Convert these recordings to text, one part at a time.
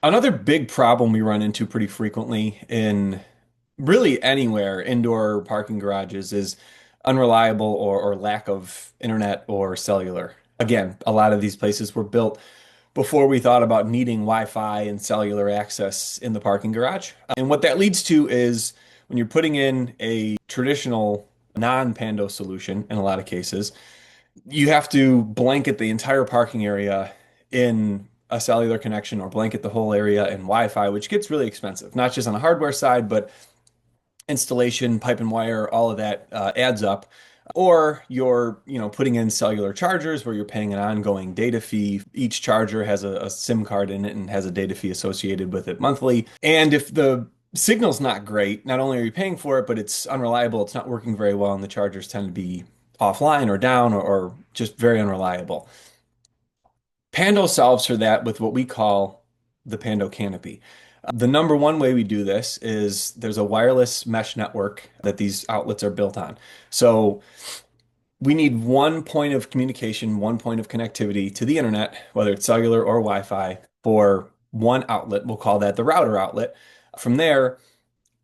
Another big problem we run into pretty frequently in really anywhere, indoor parking garages, is unreliable or lack of internet or cellular. Again, a lot of these places were built before we thought about needing Wi-Fi and cellular access in the parking garage. And what that leads to is when you're putting in a traditional non-Pando solution in a lot of cases, you have to blanket the entire parking area in a cellular connection or blanket the whole area in Wi-Fi, which gets really expensive, not just on the hardware side, but installation, pipe and wire, all of that adds up. Or you're, putting in cellular chargers where you're paying an ongoing data fee. Each charger has a SIM card in it and has a data fee associated with it monthly. And if the signal's not great, not only are you paying for it, but it's unreliable, it's not working very well, and the chargers tend to be offline or down or just very unreliable. Pando solves for that with what we call the Pando canopy. The number one way we do this is there's a wireless mesh network that these outlets are built on. So we need one point of communication, one point of connectivity to the internet, whether it's cellular or Wi-Fi, for one outlet. We'll call that the router outlet. From there,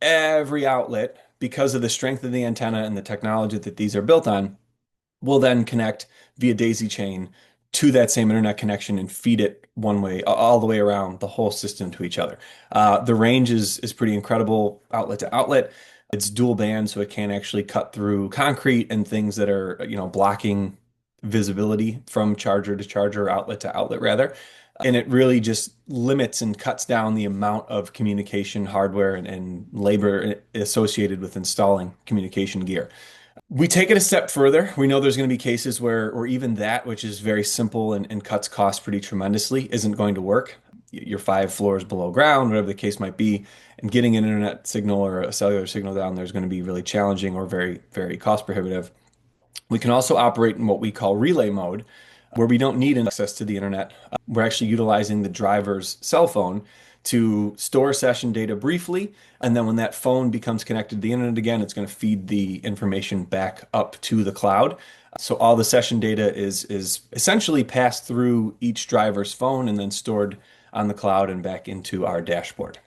every outlet, because of the strength of the antenna and the technology that these are built on, will then connect via daisy chain to that same internet connection and feed it one way all the way around the whole system to each other. The range is pretty incredible outlet to outlet. It's dual band, so it can actually cut through concrete and things that are, blocking visibility from charger to charger, outlet to outlet rather. And it really just limits and cuts down the amount of communication hardware and labor associated with installing communication gear. We take it a step further. We know there's going to be cases where, or even that, which is very simple and cuts costs pretty tremendously, isn't going to work. You're 5 floors below ground, whatever the case might be, and getting an internet signal or a cellular signal down there is going to be really challenging or very, very cost prohibitive. We can also operate in what we call relay mode, where we don't need access to the internet. We're actually utilizing the driver's cell phone to store session data briefly, and then when that phone becomes connected to the internet again, it's going to feed the information back up to the cloud. So all the session data is essentially passed through each driver's phone and then stored on the cloud and back into our dashboard.